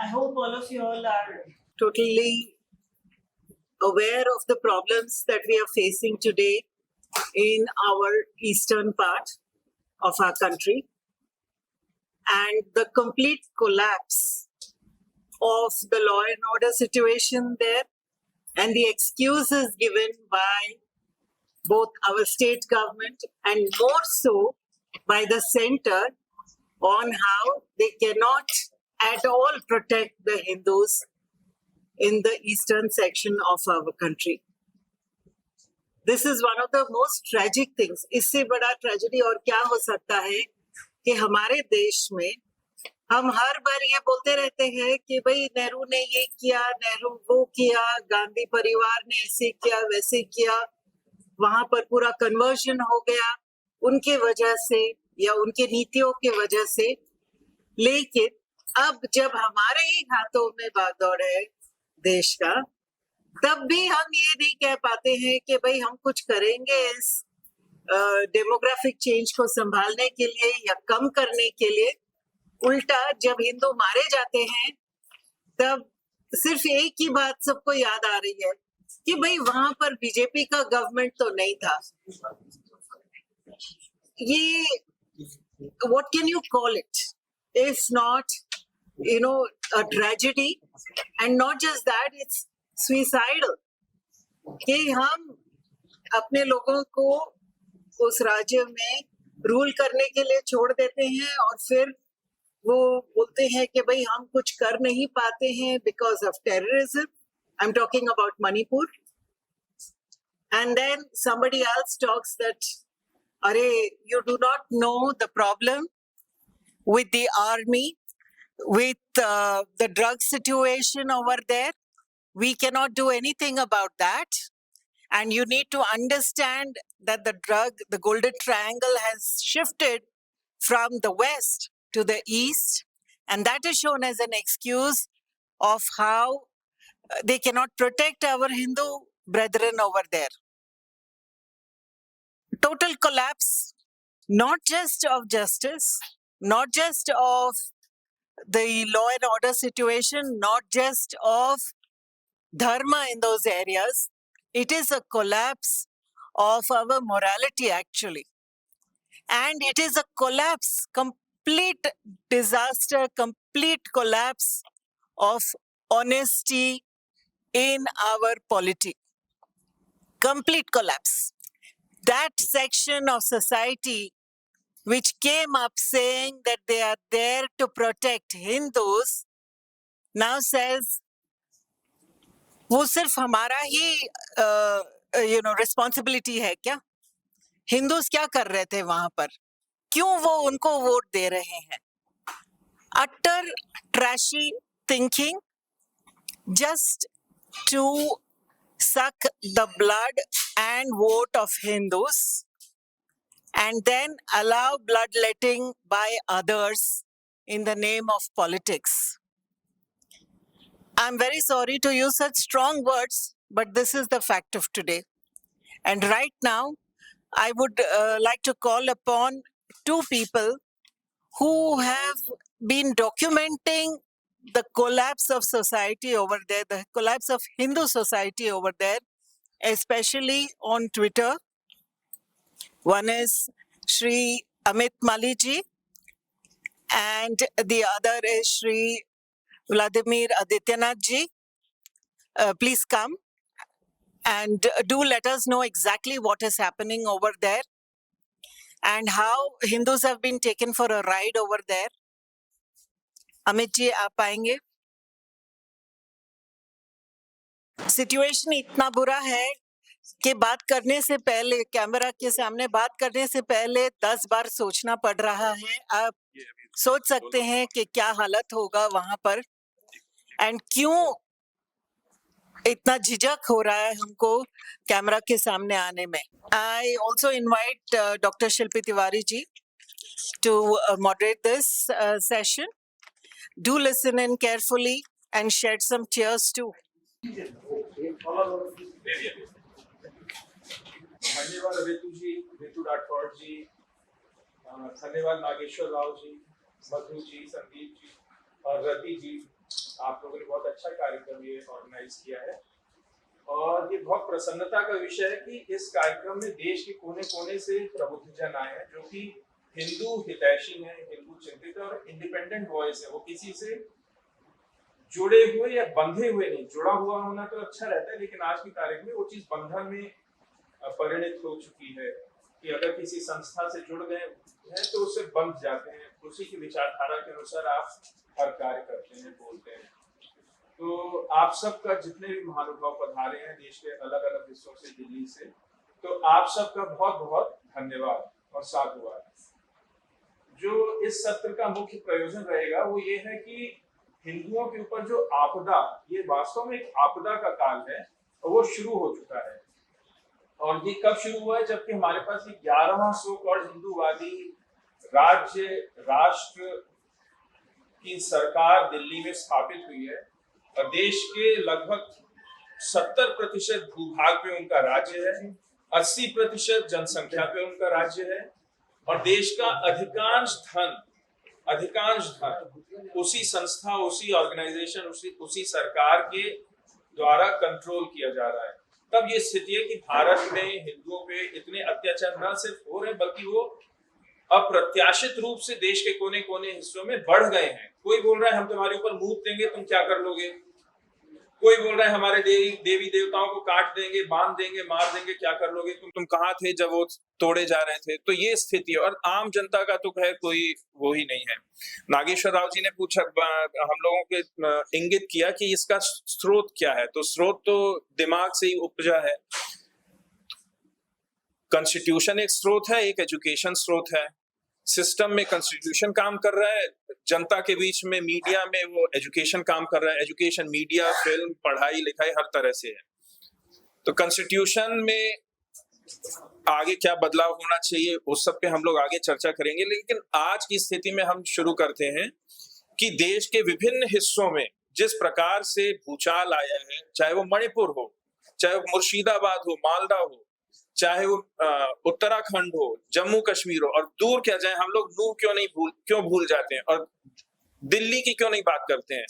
I hope all of you all are totally aware of the problems that we are facing today in our eastern part of our country and the complete collapse of the law and order situation there and the excuses given by both our state government and more so by the center on how they cannot at all protect the Hindus in the eastern section of our country. This is one of the most tragic things. इससे बड़ा tragedy और क्या हो सकता है कि हमारे देश में हम हर बार ये बोलते रहते हैं कि भाई नेहरू ने ये किया, नेहरू वो किया, गांधी परिवार ने ऐसे किया, वैसे किया, वहां पर पूरा कन्वर्जन हो गया उनके वजह से या उनके नीतियों के वजह से। लेकिन अब जब हमारे ही हाथों में बागडोर है देश का, तब भी हम ये नहीं कह पाते हैं कि भाई हम कुछ करेंगे इस डेमोग्राफिक चेंज को संभालने के लिए या कम करने के लिए। उल्टा जब हिंदू मारे जाते हैं तब सिर्फ एक ही बात सबको याद आ रही है कि भाई वहां पर बीजेपी का गवर्नमेंट तो नहीं था। ये what can you call it if not a tragedy, and not just that, it's suicidal कि हम अपने लोगों को उस राज्य में रूल करने के लिए छोड़ देते हैं और फिर वो बोलते हैं कि भाई हम कुछ कर नहीं पाते हैं because of terrorism. I'm talking about Manipur. And then somebody else talks that, Arey, you do not know the problem with the army, with the drug situation over there. We cannot do anything about that. And you need to understand that the Golden Triangle has shifted from the west to the east. And that is shown as an excuse of how they cannot protect our Hindu brethren over there. Total collapse, not just of justice, not just of the law and order situation, not just of dharma in those areas. It is a collapse of our morality, actually. And it is a collapse, complete disaster, complete collapse of honesty in our polity. Complete collapse. That section of society which came up saying that they are there to protect Hindus now says, वो सिर्फ हमारा ही responsibility है क्या? Hindus क्या कर रहे थे वहां पर? क्यों वो उनको वोट दे रहे हैं? Utter trashy thinking just to suck the blood and vote of Hindus and then allow bloodletting by others in the name of politics. I'm very sorry to use such strong words, but this is the fact of today. And right now, I would like to call upon two people who have been documenting the collapse of society over there, the collapse of Hindu society over there, especially on Twitter. One is Shri Amit Maliji, and the other is Shri Vladimir Adityanath ji. Please come and do let us know exactly what is happening over there and how Hindus have been taken for a ride over there. Amit ji, आप आएंगे? Situation इतना बुरा है कि बात करने से पहले, कैमरा के सामने बात करने से पहले 10 बार सोचना पड़ रहा है। आप सोच सकते हैं कि क्या हालत होगा वहां पर एंड क्यों इतना झिझक हो रहा है हमको कैमरा के सामने आने में। I also invite Dr. Shilpi Tiwari ji to moderate this session. Do listen in carefully and shed some tears too. धन्यवाद रितु जी, रितु राठौड़ जी, धन्यवाद नागेश्वर राव जी, मधु जी, संदीप जी और रति जी अच्छा कार्यक्रम ये ऑर्गेनाइज किया है और ये बहुत प्रसन्नता का विषय है कि इस कार्यक्रम में देश के कोने कोने से प्रबुद्धजन आए हैं जो कि हिंदू हितैषी हैं, हिंदू चिंतित है और इंडिपेंडेंट वॉइस है। वो किसी से जुड़े हुए या बंधे हुए नहीं, जुड़ा हुआ होना तो अच्छा रहता है लेकिन आज की तारीख में वो चीज बंधन में परिणित हो चुकी है कि अगर किसी संस्था से जुड़ गए हैं तो उससे बंध जाते हैं, उसी की विचारधारा के अनुसार आप हर कार्य करते हैं, बोलते हैं। तो आप सबका जितने भी महानुभाव पधारे हैं देश के अलग अलग हिस्सों से, दिल्ली से, तो आप सबका बहुत बहुत धन्यवाद और साधुवाद। जो इस सत्र का मुख्य प्रयोजन रहेगा वो ये है कि हिंदुओं के ऊपर जो आपदा, ये वास्तव में एक आपदा का काल है और वो शुरू हो चुका है। और ये कब शुरू हुआ है? जबकि हमारे पास ये 11वां सो कॉल्ड हिंदूवादी राज्य राष्ट्र की सरकार दिल्ली में स्थापित हुई है और देश के लगभग 70% भूभाग पे उनका राज्य है, 80% जनसंख्या पे उनका राज्य है और देश का अधिकांश धन उसी संस्था, उसी ऑर्गेनाइजेशन, उसी सरकार के द्वारा कंट्रोल किया जा रहा है। तब ये स्थिति है कि भारत में हिंदुओं पे इतने अत्याचार न सिर्फ हो रहे बल्कि वो अप्रत्याशित रूप से देश के कोने कोने हिस्सों में बढ़ गए हैं। कोई बोल रहा है हम तुम्हारे ऊपर मूत देंगे, तुम क्या कर लोगे? कोई बोल रहा है हमारे देवी देवताओं को काट देंगे, बांध देंगे, मार देंगे, क्या कर लोगे? तुम कहाँ थे जब वो तोड़े जा रहे थे? तो ये स्थिति है और आम जनता का तो खैर कोई वो ही नहीं है। नागेश्वर राव जी ने पूछा, हम लोगों के इंगित किया कि इसका स्रोत क्या है, तो स्रोत तो दिमाग से ही उपजा है। कॉन्स्टिट्यूशन एक स्रोत है, एक एजुकेशन स्रोत है। सिस्टम में कॉन्स्टिट्यूशन काम कर रहा है, जनता के बीच में मीडिया में वो एजुकेशन काम कर रहा है। एजुकेशन, मीडिया, फिल्म, पढ़ाई लिखाई हर तरह से है। तो कॉन्स्टिट्यूशन में आगे क्या बदलाव होना चाहिए उस सब पे हम लोग आगे चर्चा करेंगे, लेकिन आज की स्थिति में हम शुरू करते हैं कि देश के विभिन्न हिस्सों में जिस प्रकार से भूचाल आया है, चाहे वो मणिपुर हो, चाहे वो मुर्शिदाबाद हो, मालदा हो, चाहे वो उत्तराखंड हो, जम्मू कश्मीर हो, और दूर क्या जाए, हम लोग नूह क्यों भूल जाते हैं और दिल्ली की क्यों नहीं बात करते हैं?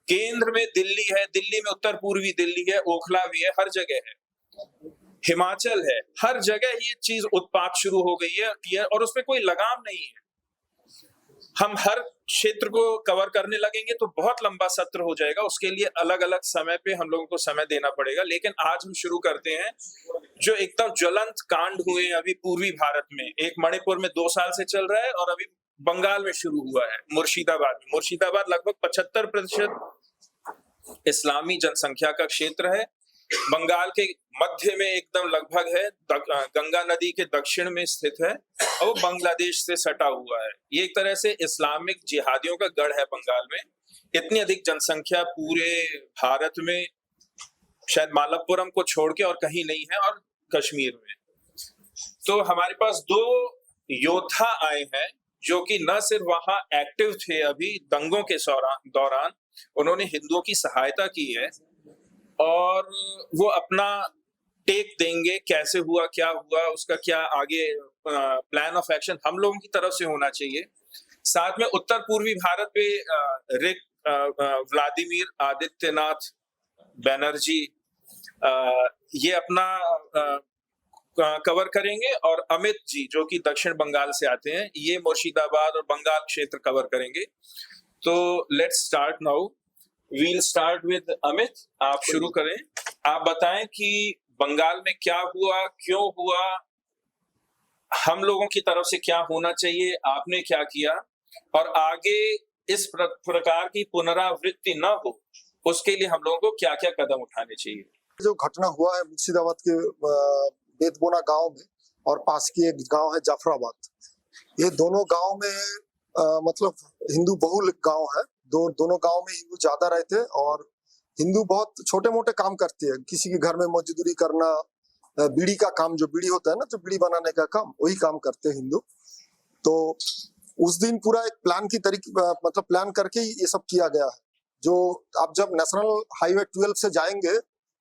केंद्र में दिल्ली है, दिल्ली में उत्तर पूर्वी दिल्ली है, ओखला भी है, हर जगह है, हिमाचल है, हर जगह ये चीज उत्पात शुरू हो गई है और उसमें कोई लगाम नहीं है। हम हर क्षेत्र को कवर करने लगेंगे तो बहुत लंबा सत्र हो जाएगा, उसके लिए अलग अलग समय पे हम लोगों को समय देना पड़ेगा। लेकिन आज हम शुरू करते हैं जो एकदम ज्वलंत कांड हुए अभी पूर्वी भारत में। एक मणिपुर में 2 साल से चल रहा है और अभी बंगाल में शुरू हुआ है, मुर्शिदाबाद लगभग 75% इस्लामी जनसंख्या का क्षेत्र है। बंगाल के मध्य में एकदम लगभग है, गंगा नदी के दक्षिण में स्थित है और वो बांग्लादेश से सटा हुआ है। ये एक तरह से इस्लामिक जिहादियों का गढ़ है बंगाल में। इतनी अधिक जनसंख्या पूरे भारत में शायद मालप्पुरम को छोड़ के और कहीं नहीं है, और कश्मीर में। तो हमारे पास 2 योद्धा आए हैं जो कि न सिर्फ वहां एक्टिव थे अभी दंगों के दौरान, उन्होंने हिंदुओं की सहायता की है और वो अपना टेक देंगे, कैसे हुआ, क्या हुआ, उसका क्या आगे प्लान ऑफ एक्शन हम लोगों की तरफ से होना चाहिए। साथ में उत्तर पूर्वी भारत पे व्लादिमीर आदित्यनाथ बनर्जी ये अपना कवर करेंगे और अमित जी जो कि दक्षिण बंगाल से आते हैं, ये मुर्शिदाबाद और बंगाल क्षेत्र कवर करेंगे। तो let's start now. We'll start with Amit, आप शुरू करें। आप बताएं कि बंगाल में क्या हुआ, क्यों हुआ, हम लोगों की तरफ से क्या होना चाहिए, आपने क्या किया, और आगे इस प्रकार की पुनरावृत्ति न हो उसके लिए हम लोगों को क्या क्या कदम उठाने चाहिए। जो घटना हुआ है मुर्शिदाबाद के बेतबोना गांव में और पास की एक गांव है जाफराबाद, ये दोनों गांव में मतलब हिंदू बहुल गांव है। दोनों गांव में हिंदू ज्यादा रहते हैं और हिंदू बहुत छोटे मोटे काम करते हैं। किसी के घर में मजदूरी करना, बीड़ी का काम, जो बीड़ी होता है ना, जो बीड़ी बनाने का काम, वही काम करते हैं हिंदू। तो उस दिन पूरा एक प्लान की तरीके मतलब प्लान करके ही ये सब किया गया है। जो आप जब नेशनल हाईवे 12 से जाएंगे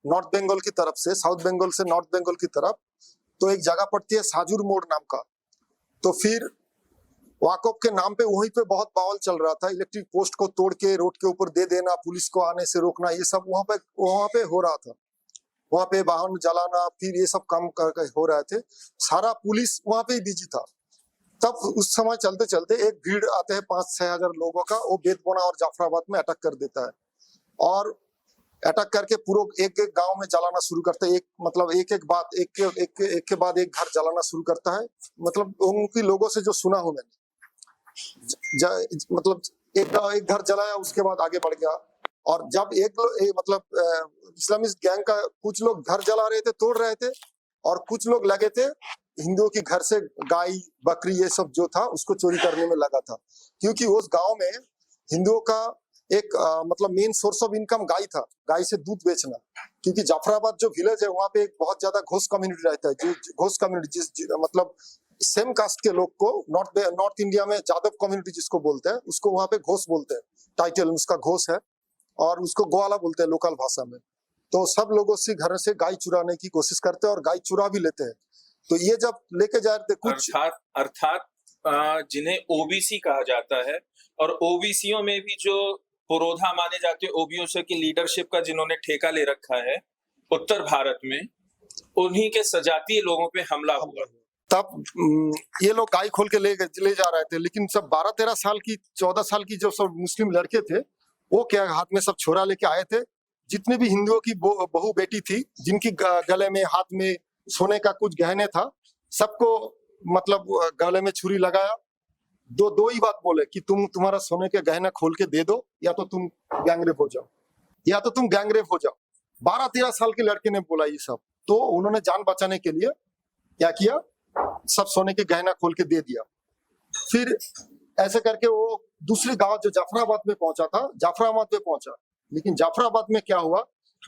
नॉर्थ बंगाल की तरफ से, साउथ बंगाल से नॉर्थ बंगाल की तरफ, तो एक जगह पड़ती है साजुर मोड़ नाम का। तो फिर वाकफ के नाम पे वहीं पे बहुत बवाल चल रहा था। इलेक्ट्रिक पोस्ट को तोड़ के रोड के ऊपर दे देना, पुलिस को आने से रोकना, ये सब वहां पे हो रहा था। वहां पे वाहन जलाना, फिर ये सब काम कर हो रहे थे। सारा पुलिस वहां पे ही बिजी था। तब उस समय चलते चलते एक भीड़ आते हैं 5-6 हजार लोगों का, वो बेतबोना और जाफराबाद में अटैक कर देता है और अटैक करके पूरा एक एक गांव में जलाना शुरू करता है। एक के बाद एक घर जलाना शुरू करता है। मतलब उनकी लोगों से जो सुना हूं मैंने, मतलब एक घर जलाया, उसके बाद आगे बढ़ गया। और जब इस्लामिस्ट गैंग का कुछ लोग घर जला रहे थे, तोड़ रहे थे, और कुछ लोग लगे थे हिंदुओं के घर से गाय बकरी ये सब जो था उसको चोरी करने में लगा था। क्योंकि उस गांव में हिंदुओं का एक मतलब मेन सोर्स ऑफ इनकम गाय था, गाय से दूध बेचना। क्योंकि जाफराबाद जो विलेज है वहाँ पे एक बहुत ज्यादा घोष कम्युनिटी रहता है। जो घोष कम्युनिटी मतलब सेम कास्ट के लोग को नॉर्थ इंडिया में जादव कम्युनिटी जिसको बोलते हैं, उसको वहाँ पे घोष बोलते हैं। टाइटल उसका घोष है और उसको ग्वाला बोलते हैं लोकल भाषा में। तो सब लोगों से घर से गाय चुराने की कोशिश करते हैं और गाय चुरा भी लेते हैं। तो ये जब लेके जा रहे थे कुछ अर्थात जिन्हें ओबीसी कहा जाता है, और ओबीसीओं में भी जो पुरोधा माने जाते हैं ओबीसी की लीडरशिप का जिन्होंने ठेका ले रखा है उत्तर भारत में, उन्हीं के सजातीय लोगों पे हमला हुआ। तब ये लोग गाय खोल के ले जा रहे थे। लेकिन सब 12-13 साल की 14 साल की जो सब मुस्लिम लड़के थे, वो क्या हाथ में सब छोरा लेके आए थे। जितने भी हिंदुओं की बहू बेटी थी, जिनकी गले में हाथ में सोने का कुछ गहने था, सबको मतलब गले में छुरी लगाया। दो ही बात बोले कि तुम्हारा सोने के गहना खोल के दे दो, या तो तुम गैंगरेप हो जाओ। 12-13 साल के लड़के ने बोला ये सब। तो उन्होंने जान बचाने के लिए क्या किया, सब सोने के गहना खोल के दे दिया। फिर ऐसे करके वो दूसरे गांव जो जाफराबाद में पहुंचा। लेकिन जाफराबाद में क्या हुआ,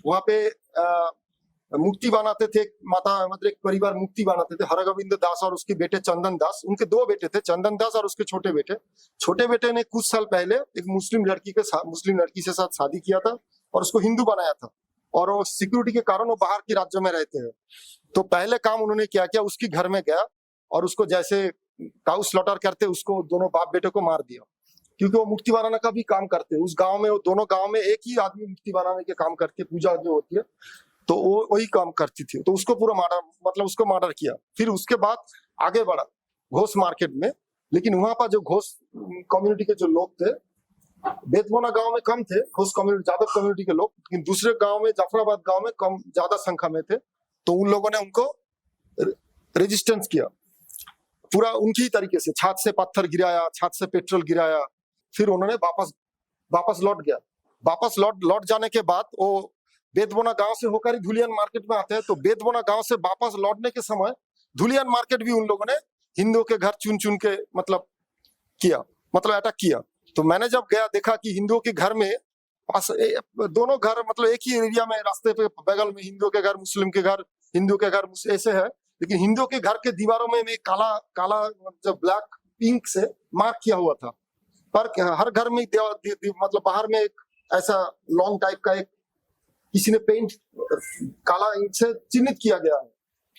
वहां पे मूर्ति बनाते थे, मतलब एक परिवार मूर्ति बनाते थे, हरगोविंद दास और उसके बेटे चंदन दास। उनके 2 बेटे थे, चंदन दास और उसके छोटे बेटे ने कुछ साल पहले एक मुस्लिम लड़की से साथ शादी किया था और उसको हिंदू बनाया था। और वो सिक्योरिटी के कारण वो बाहर के राज्यों में रहते हैं। तो पहले काम उन्होंने क्या किया, उसकी घर में गया और उसको जैसे काउ स्लॉटर करते उसको दोनों बाप बेटे को मार दिया। क्योंकि वो मूर्ति बनाने का भी काम करते हैं उस गांव में। वो दोनों गांव में एक ही आदमी मूर्ति बनाने के काम करते, पूजा जो होती है तो वो वही काम करती थी। तो उसको पूरा उसको मर्डर किया। फिर उसके बाद आगे बढ़ा घोष मार्केट में। लेकिन वहां पर जो घोष कम्युनिटी के जो लोग थे, बेतबोना गांव में कम थे घोष कम्युनिटी, जादव कम्युनिटी के लोग, लेकिन दूसरे गांव में जाफराबाद गांव में कम ज्यादा संख्या में थे। तो उन लोगों ने उनको रेजिस्टेंस किया पूरा उनकी तरीके से, छात से पत्थर गिराया, छात से पेट्रोल गिराया। फिर उन्होंने वापस लौट गया। लौट जाने के बाद वो बेतबोना गांव से होकर ही धुलियन मार्केट में आते हैं। तो बेतबोना गांव से वापस लौटने के समय धुलियन मार्केट भी उन लोगों ने हिंदुओं के घर चुन के अटैक किया। तो मैंने जब गया देखा कि हिंदुओं के घर में दोनों घर मतलब एक ही एरिया में, रास्ते पे बगल में हिंदुओं के घर, मुस्लिम के घर, हिंदू के घर ऐसे है। लेकिन हिंदुओं के घर के दीवारों में काला जो ब्लैक पिंक से मार्क किया हुआ था। पर हर घर में मतलब बाहर में एक ऐसा लॉन्ग टाइप का एक किसी ने पेंट काला इंक से चिन्हित किया गया है।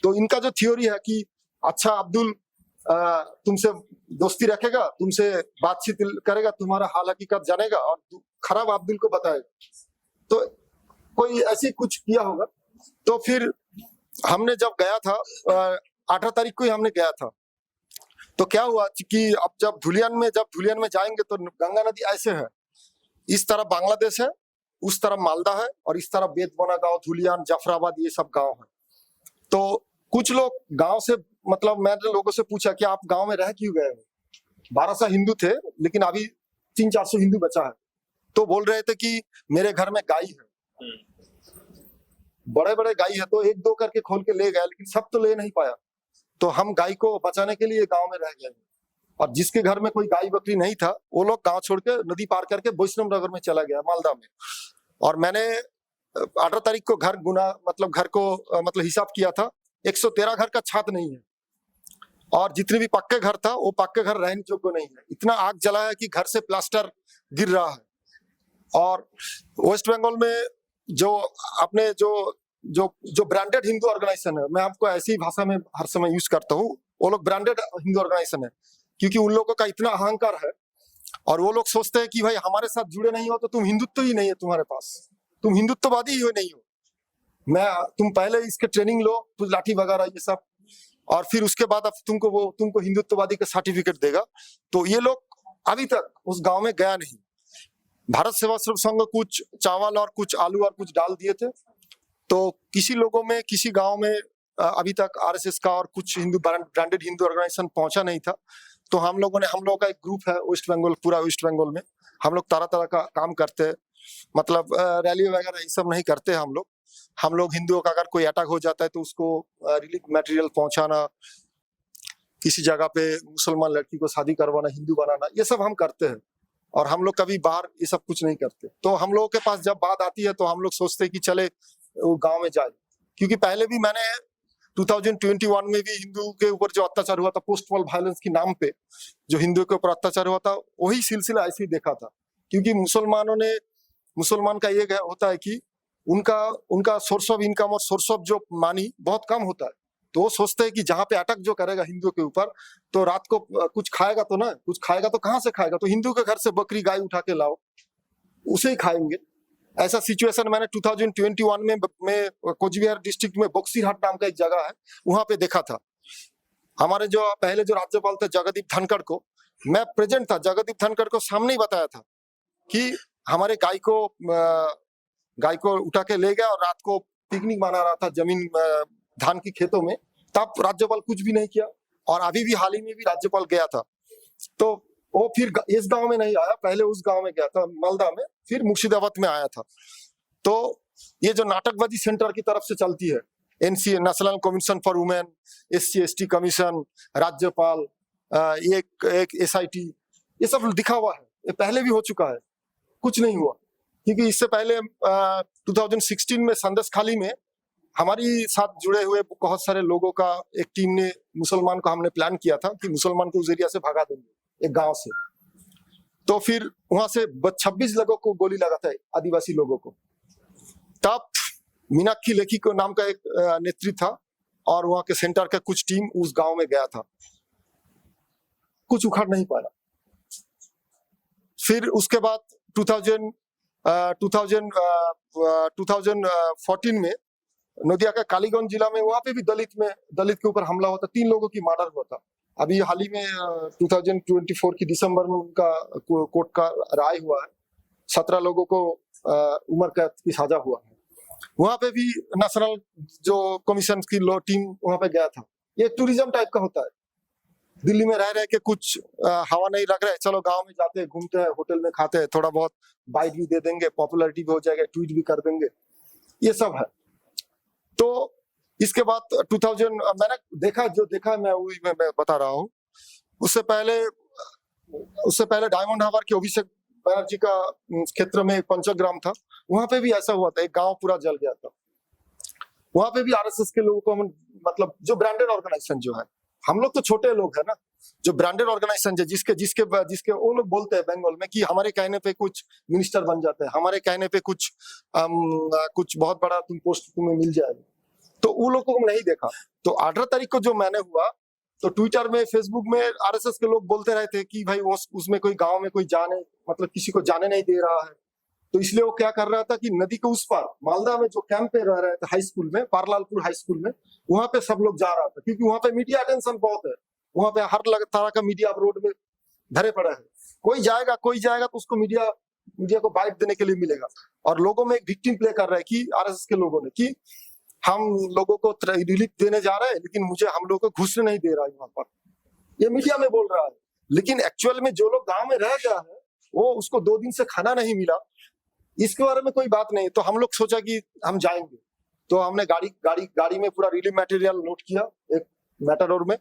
तो इनका जो थ्योरी है कि अच्छा अब्दुल तुमसे दोस्ती रखेगा, तुमसे बातचीत करेगा, तुम्हारा हाल हकीकत जानेगा और खराब अब्दुल को बताएगा। तो कोई ऐसी कुछ किया होगा। तो फिर हमने जब गया था 18 तारीख को ही हमने गया था। तो क्या हुआ कि अब जब धुलियन में जाएंगे तो गंगा नदी ऐसे है, इस तरफ बांग्लादेश है, उस तरफ मालदा है और इस तरफ बेतबोना गांव, धुलियन, जाफराबाद ये सब गांव है। तो कुछ लोग गांव से मतलब मैंने लोगों से पूछा कि आप गांव में रह क्यों गए हो। 1200 हिंदू थे लेकिन अभी 300-400 हिंदू बचा है। तो बोल रहे थे कि मेरे घर में गाय है, बड़े गाय है, तो 1-2 करके खोल के ले गए, लेकिन सब तो ले नहीं पाया। तो हम गाय को बचाने के लिए गांव में रह गए। और जिसके घर में कोई गाय बकरी नहीं था वो लोग गांव छोड़ के नदी पार करके वैष्णव नगर में चला गया, मालदा में। और मैंने 18 तारीख को घर को हिसाब किया था, 113 घर का छात नहीं है। और जितने भी पक्के घर था वो पक्के घर रहने योग्य नहीं है। इतना आग जला है कि घर से प्लास्टर गिर रहा है। और वेस्ट बंगाल में जो अपने जो ब्रांडेड हिंदू ऑर्गेनाइजेशन है, मैं आपको ऐसी भाषा में हर समय यूज करता हूँ, वो लोग ब्रांडेड हिंदू ऑर्गेनाइजेशन है। क्योंकि उन लोगों का इतना अहंकार है और वो लोग सोचते हैं कि भाई हमारे साथ जुड़े नहीं हो तो तुम हिंदुत्व ही नहीं है तुम्हारे पास, तुम हिंदुत्ववादी ही नहीं हो। तुम पहले इसके ट्रेनिंग लो, कुछ लाठी वगैरह ये सब, और फिर उसके बाद अब तुमको हिंदुत्ववादी का सर्टिफिकेट देगा। तो ये लोग अभी तक उस गांव में गया नहीं। भारत सेवाश्रम संघ कुछ चावल और कुछ आलू और कुछ डाल दिए थे, तो किसी लोगों में किसी गांव में अभी तक आरएसएस का और कुछ हिंदू ब्रांडेड हिंदू ऑर्गेनाइजेशन पहुंचा नहीं था। तो हम लोगों का एक ग्रुप है वेस्ट बंगाल, पूरा वेस्ट बंगाल में हम लोग तरह तरह का काम करते हैं, मतलब रैली वगैरह ये सब नहीं करते हम लोग हिंदुओं का अगर कोई अटैक हो जाता है तो उसको रिलीफ मटेरियल पहुंचाना, किसी जगह पे मुसलमान लड़की को शादी करवाना, हिंदू बनाना, ये सब हम करते हैं। और हम लोग कभी बाहर ये सब कुछ नहीं करते। तो हम लोगों के पास जब बात आती है तो हम लोग सोचते हैं कि चले वो गांव में जाए, क्योंकि पहले भी मैंने 2021 में भी हिंदू के ऊपर जो अत्याचार हुआ था पोस्ट वॉर वायलेंस के नाम पे, जो हिंदुओं के ऊपर अत्याचार हुआ था, वही सिलसिला ऐसे ही देखा था। क्योंकि मुसलमान का ये होता है कि उनका सोर्स ऑफ इनकम और सोर्स ऑफ जो मनी बहुत कम होता है। तो वो सोचते हैं कि जहाँ पे अटैक जो करेगा हिंदुओं के ऊपर, तो रात को कुछ खाएगा तो ना, कुछ खाएगा तो कहाँ से खाएगा, तो हिंदू के घर से बकरी गाय उठा के लाओ, उसे ही खाएंगे। ऐसा सिचुएशन मैंने 2021 में कोचबिहार डिस्ट्रिक्ट में बक्सीरहाट नाम का एक जगह है, वहां पे देखा था। हमारे जो पहले जो राज्यपाल थे जगदीप धनखड़ को, मैं प्रेजेंट था, जगदीप धनखड़ को सामने ही बताया था कि हमारे गाय को उठा के ले गया और रात को पिकनिक मना रहा था जमीन धान की खेतों में, तब राज्यपाल कुछ भी नहीं किया। और अभी भी हाल ही में भी राज्यपाल गया था, तो वो फिर इस गांव में नहीं आया, पहले उस गांव में गया था मालदा में, फिर मुर्शिदाबाद में आया था। तो ये जो नाटकबाजी सेंटर की तरफ से चलती है, NCA national commission for women, SC/ST commission, राज्यपाल, एक SIT, ये सब दिखा हुआ है, ये पहले भी हो चुका है, कुछ नहीं हुआ। क्योंकि इससे पहले 2016 में संदेश खाली में हमारी साथ जुड़े हुए बहुत सारे लोगों का एक टीम ने, मुसलमान को हमने प्लान किया था कि मुसलमान को उस एरिया से भगा देंगे एक गांव से। तो फिर वहां से 26 लोगों को गोली लगा था, आदिवासी लोगों को। तब मीनाक्षी लेखी को नाम का एक नेत्री था और वहां के सेंटर का कुछ टीम उस गांव में गया था, कुछ उखाड़ नहीं पाया। फिर उसके बाद 2014 में नदिया का कालीगंज जिला में, वहां पे भी दलित के ऊपर हमला हुआ था, 3 लोगों की मर्डर हुआ था। अभी हाल ही में 2024 की दिसंबर में उनका कोर्ट का राय हुआ है, 17 लोगों को उम्र कैद की सजा हुआ है। वहां पे भी नेशनल जो कमीशन की टीम वहां पे गया था। ये टूरिज्म टाइप का होता है, दिल्ली में रह के कुछ हवा नहीं लग रहा है, चलो गांव में जाते हैं, घूमते हैं, होटल में खाते हैं, थोड़ा बहुत बाइट भी दे देंगे, पॉपुलैरिटी भी हो जाएगा, ट्वीट भी कर देंगे, ये सब है। तो इसके बाद 2000 मैंने देखा मैं वही मैं बता रहा हूँ। उससे पहले डायमंड हार्बर के अभिषेक बनर्जी का क्षेत्र में पंचग्राम था, वहां पे भी ऐसा हुआ था, एक गांव पूरा जल गया था। वहां पे भी आरएसएस के लोगों को मतलब जो ब्रांडेड ऑर्गेनाइजेशन जो है, हम लोग तो छोटे लोग है ना, जो ब्रांडेड ऑर्गेनाइजेशन है, जिसके वो लोग बोलते हैं बंगाल में कि हमारे कहने पे कुछ मिनिस्टर बन जाते हैं, हमारे कहने पे कुछ बहुत बड़ा पोस्ट तुम्हें मिल जाएगा, तो वो लोगों को नहीं देखा। तो 18 तारीख को जो मैंने हुआ, तो ट्विटर में, फेसबुक में आरएसएस के लोग बोलते रहे थे कि भाई उसमें कोई गांव में कोई जाने, मतलब किसी को जाने नहीं दे रहा है। तो इसलिए वो क्या कर रहा था कि नदी के उस पार मालदा में जो कैंप पे रह रहे थे हाई स्कूल में, पारलालपुर हाई स्कूल में, वहां पे सब लोग जा रहा था, क्योंकि वहां पे मीडिया अटेंशन बहुत है, वहां पे हर तरह का मीडिया रोड में धरे पड़ा है। कोई जाएगा तो उसको मीडिया को बाइट देने के लिए मिलेगा। और लोगों में एक विक्टिम प्ले कर रहा है कि आरएसएस के लोगों ने, कि हम लोगों को रिलीफ देने जा रहे हैं, लेकिन हम लोगों को घुसने नहीं दे रहा है वहां पर, ये मीडिया में बोल रहा है। लेकिन एक्चुअल में जो लोग गांव में रह गया है, वो उसको 2 दिन से खाना नहीं मिला, इसके बारे में कोई बात नहीं। तो हम लोग सोचा कि हम जाएंगे, तो हमने गाड़ी में पूरा रिलीफ मटेरियल लोड किया एक मैटाडोर में,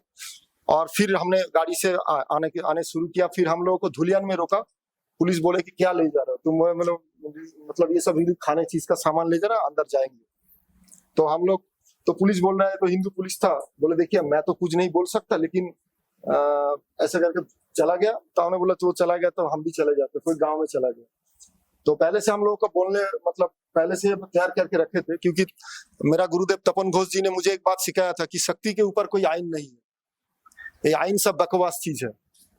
और फिर हमने गाड़ी से आने शुरू किया। फिर हम लोगों को धुलियान में रोका, पुलिस बोले कि क्या ले जा रहे हो तुम, मतलब ये सब रिलीफ खाने चीज का सामान ले जा रहा, अंदर जाएंगे। तो हम लोग, तो पुलिस बोल रहा है, तो हिंदू पुलिस था, बोले देखिए मैं तो कुछ नहीं बोल सकता, लेकिन ऐसा करके चला गया। तो हमने बोला तो चला गया तो हम भी चले जाते, कोई गांव में चला गया। तो पहले से हम लोगों को बोलने, मतलब पहले से तैयार करके रखे थे, क्योंकि मेरा गुरुदेव तपन घोष जी ने मुझे एक बात सिखाया था कि शक्ति के ऊपर कोई आइन नहीं है, ये आइन सब बकवास चीज है।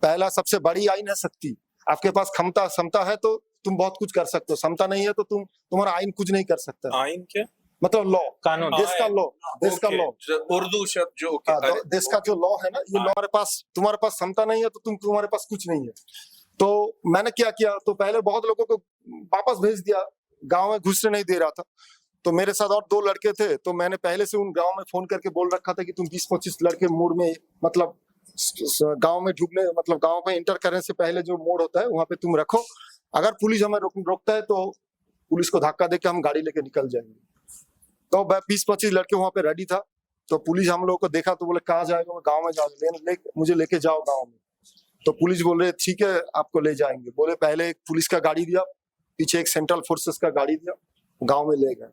पहला सबसे बड़ी आइन है शक्ति। आपके पास क्षमता है तो तुम बहुत कुछ कर सकते हो, क्षमता नहीं है तो तुम्हारा आइन कुछ नहीं कर सकता। आइन क्या? मतलब लॉ, कानून, देश का लॉ, देश का लॉ, उर्दू शब्द जो देश का जो लॉ है ना, ये तुम्हारे पास क्षमता नहीं है तो तुम्हारे पास कुछ नहीं है। तो मैंने क्या किया, तो पहले बहुत लोगों को वापस भेज दिया, गांव में घुसने नहीं दे रहा था। तो मेरे साथ और 2 लड़के थे, तो मैंने पहले से उन गांव में फोन करके बोल रखा था कि तुम 20-25 लड़के मोड़ में, मतलब गांव में ढूंढने, मतलब गांव में इंटर करने से पहले जो मोड़ होता है वहां पे तुम रखो, अगर पुलिस हमें रोकता है तो पुलिस को धक्का देके हम गाड़ी लेके निकल जाएंगे। तो 20-25 लड़के वहां पे रेडी था। तो पुलिस हम लोगों को देखा तो बोले कहाँ जाएगा, मैं गाँव में जाओ, मुझे लेके जाओ गाँव में। तो पुलिस बोल रहे ठीक है आपको ले जाएंगे। बोले पहले एक पुलिस का गाड़ी दिया, पीछे एक सेंट्रल फोर्सेस का गाड़ी दिया, गाँव में ले गए।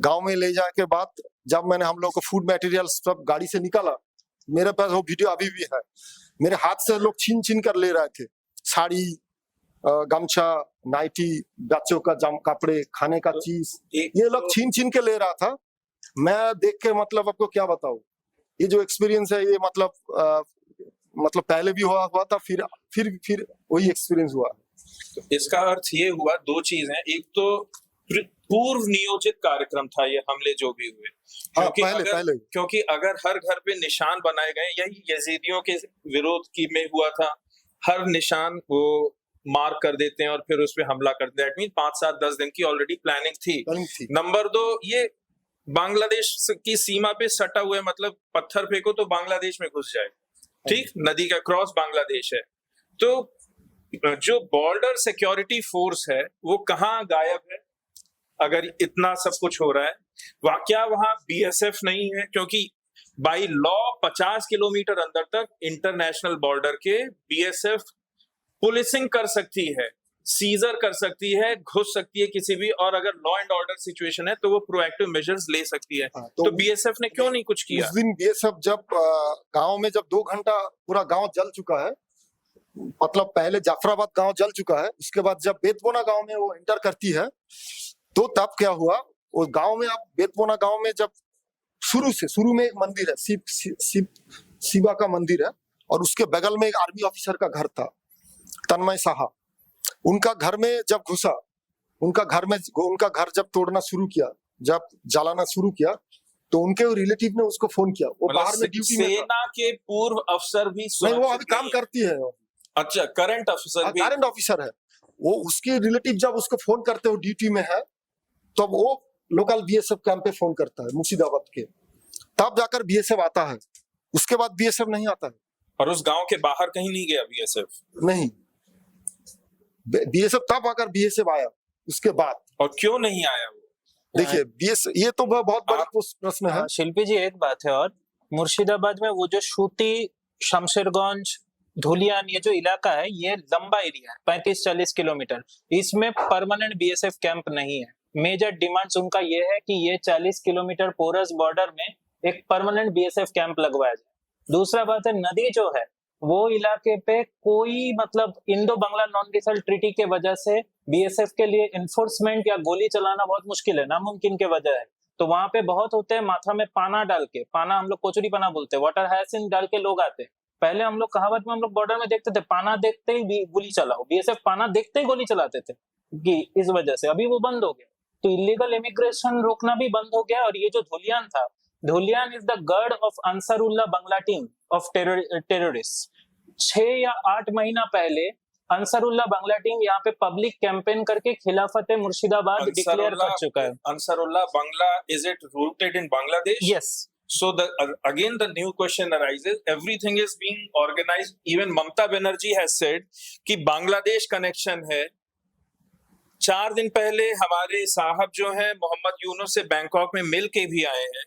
गाँव में ले जाके बाद जब मैंने हम लोग को फूड मटेरियल सब गाड़ी से निकाला, मेरे पास वो वीडियो अभी भी है, मेरे हाथ से लोग छीन छीन कर ले रहे थे, साड़ी, गमछा, नाइटी, बच्चों का कपड़े, खाने का चीज, ये लोग छीन छीन के ले रहा था। मैं देख के मतलब आपको क्या बताऊं, ये जो एक्सपीरियंस है ये मतलब पहले भी हुआ था, फिर वही एक्सपीरियंस हुआ। इसका अर्थ ये हुआ 2 चीज हैं, एक तो पूर्व नियोजित कार्यक्रम था ये हमले जो भी हुए, क्योंकि अगर हर घर पे निशान बनाए गए, यही यजीदियों के विरोध की में हुआ था, हर निशान वो मार्क कर देते हैं और फिर उस पे हमला कर देते हैं। मीन 5-7-10 दिन की ऑलरेडी प्लानिंग थी। नंबर 2, ये बांग्लादेश की सीमा पे सटा हुआ है, मतलब पत्थर फेंको तो बांग्लादेश में घुस जाए, ठीक, नदी का क्रॉस बांग्लादेश है। तो जो बॉर्डर सिक्योरिटी फोर्स है वो कहाँ गायब है अगर इतना सब कुछ हो रहा है? क्या वहां बीएसएफ नहीं है? क्योंकि बाई लॉ 50 किलोमीटर अंदर तक इंटरनेशनल बॉर्डर के बीएसएफ पुलिसिंग कर सकती है, सीजर कर सकती है, घुस सकती है किसी भी, और अगर लॉ एंड ऑर्डर सिचुएशन है तो वो प्रोएक्टिव मेजर्स ले सकती है। तो बीएसएफ ने क्यों नहीं कुछ किया? उस दिन बीएसएफ जब गांव में जब 2 घंटा पूरा गांव जल चुका है, मतलब पहले जाफराबाद गांव जल चुका है, उसके बाद जब बेतबोना गांव में वो एंटर करती है, तो तब क्या हुआ, वो गांव में, आप बेतबोना गांव में जब शुरू में एक मंदिर है, शिवा का मंदिर है, और उसके बगल में एक आर्मी ऑफिसर का घर था, तन्मय साहा। उनका घर में जब घुसा, उनका घर जब तोड़ना शुरू किया, जब जलाना शुरू किया, तो उनके रिलेटिव ने उसको फोन किया। वो बाहर में ड्यूटी में था। सेना के पूर्व अफसर भी नहीं, वो अभी काम करती है। अच्छा, करंट ऑफिसर है वो। उसके रिलेटिव जब उसको फोन करते हो ड्यूटी में है, तो वो लोकल बीएसएफ कैंप पे फोन करता है मुर्शिदाबाद के, तब जाकर बीएसएफ आता है, उसके बाद बीएसएफ नहीं आता है। और उस गांव के बाहर कहीं नहीं गया बीएसएफ? नहीं, बीएसएफ तब आकर बीएसएफ आया उसके बाद। और क्यों नहीं आया वो? देखिए बीएसएफ, ये तो बहुत बड़ा प्रश्न है। शिल्पी जी, एक बात है और, मुर्शिदाबाद में वो जो शूटी, शमशेरगंज, धुलियान, ये जो इलाका है ये लंबा एरिया है, 35-40 किलोमीटर। इसमें परमानेंट बीएसएफ कैंप नहीं है। मेजर डिमांड्स उनका ये है कि ये 40 किलोमीटर पोरस बॉर्डर में एक परमानेंट बीएसएफ कैंप लगवाया जाए। दूसरा बात है, नदी जो है वो इलाके पे कोई, मतलब इंडो बांग्ला नॉन डिसल ट्रीटी के वजह से बीएसएफ के लिए इन्फोर्समेंट या गोली चलाना बहुत मुश्किल है, नामुमकिन के वजह है। तो वहां पे बहुत होते हैं, माथा में पाना डाल के, पाना हम लोग कोचुरी पाना बोलते हैं, वाटर हायसिन डाल के लोग आते हैं। पहले हम लोग कहावत में हम लोग बॉर्डर में देखते थे, पाना देखते ही गोली चलाओ, बीएसएफ पाना देखते ही गोली चलाते थे, कि इस वजह से अभी वो बंद हो गया। तो इलीगल इमिग्रेशन रोकना भी बंद हो गया। और ये जो धुलियान था, धुलियान इज द गढ़ of Ansarullah Bangla team of terrorist. 6 या 8 महीना पहले अंसारुल्लाह बांग्ला टीम यहाँ पे पब्लिक कैंपेन करके खिलाफत मुर्शिदाबाद डिक्लेयर कर चुका है। Ansarullah Bangla, is it rooted in Bangladesh? Yes. So again the new question arises, everything is being organized, even Mamta Banerjee has said कि बांग्लादेश कनेक्शन है। 4 दिन पहले हमारे साहब जो हैं मोहम्मद यूनुस से बैंकॉक में मिल के भी आए हैं,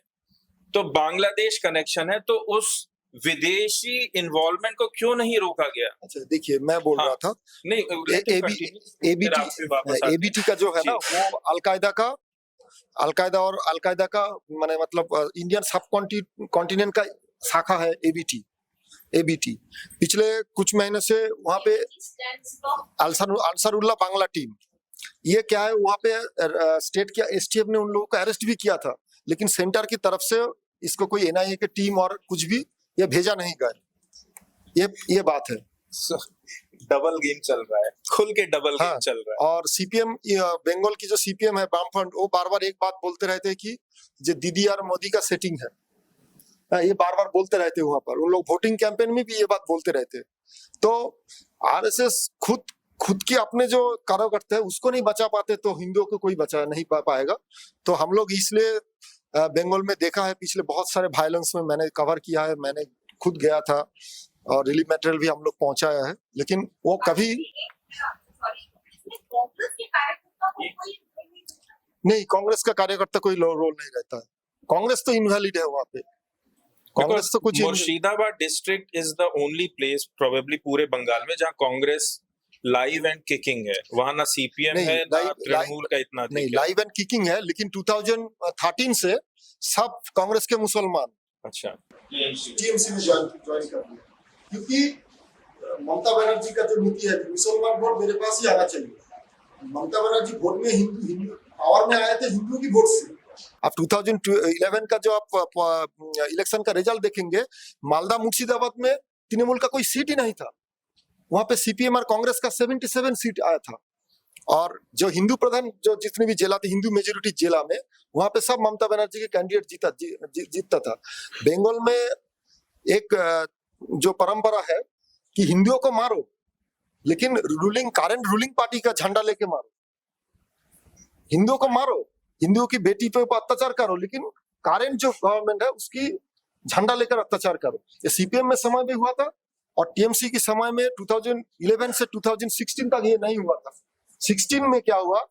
तो बांग्लादेश कनेक्शन है, तो उस विदेशी इन्वॉल्वमेंट को क्यों नहीं रोका गया? अच्छा देखिए, मैं बोल रहा था, नहीं, एबीटी का जो है ना, वो अलकायदा और अलकायदा का माने मतलब इंडियन सब कॉन्टिनेंट का शाखा है एबीटी। पिछले कुछ महीने से वहाँ पे अंसारुल्लाह बांग्ला टीम, ये क्या है, वहाँ पे स्टेट के एसटीएफ ने उन लोगों को अरेस्ट भी किया था, लेकिन सेंटर की तरफ से इसको कोई एनआईए की टीम और कुछ भी ये भेजा नहीं गया। ये बात है। डबल गेम चल रहा है, खुल के डबल हाँ। गेम चल रहा और सीपीएम बंगाल की जो सीपीएम है वामफ्रंट, वो बार बार एक बात बोलते रहते हैं कि जो दीदी और मोदी का सेटिंग है। ये बार बार बोलते रहते हैं वहां पर, उन लोग वोटिंग कैंपेन में भी ये बात बोलते रहते हैं। तो आरएसएस खुद की अपने जो कार्यकर्ता है उसको नहीं बचा पाते, तो हिंदुओं को कोई बचा नहीं पाएगा। तो हम लोग इसलिए बंगाल में देखा है, पिछले बहुत सारे वायलेंस में मैंने कवर किया है, मैंने खुद गया था और रिलीफ मटेरियल भी हम लोग पहुंचाया है, लेकिन वो कभी नहीं, कांग्रेस का कार्यकर्ता कोई रोल नहीं रहता है। कांग्रेस तो इनवैलिड है वहां पे, कांग्रेस तो कुछ Murshidabad district is the only place probably पूरे बंगाल में जहां कांग्रेस लाइव एंड किकिंग है। वहां ना सीपीएम नहीं, है ना लाइव- तृणमूल का इतना नहीं, अधिक है। लाइव एंड किकिंग है, लेकिन 2013 से सब कांग्रेस के मुसलमान अच्छा, टीएमसी में ज्वाइन कर दिया, क्योंकि ममता बनर्जी का जो नीति है कि मुसलमान वोट मेरे पास ही आना चाहिए। ममता बनर्जी वोट में हिंदू पावर में आए थे हिंदू की वोट से। अब 2011 का जो आप इलेक्शन का रिजल्ट देखेंगे, मालदा मुर्शिदाबाद में तृणमूल का कोई सीट ही नहीं था, वहां पे सीपीएम और कांग्रेस का 77 सीट आया था। और जो हिंदू प्रधान जो जितने भी जिला थे, हिंदू मेजोरिटी जिला में, वहां पे सब ममता बनर्जी के कैंडिडेट जीतता था। बंगाल में एक जो परंपरा है कि हिंदुओं को मारो, लेकिन करंट रूलिंग पार्टी का झंडा लेके मारो। हिंदुओं को मारो, हिंदुओं की बेटी पे अत्याचार करो, लेकिन करंट जो गवर्नमेंट है उसकी झंडा लेकर अत्याचार करो। ये सीपीएम में समय में हुआ था और टीएमसी के समय में 2011 से 2016 तक ये नहीं हुआ था। 16 में क्या हुआ,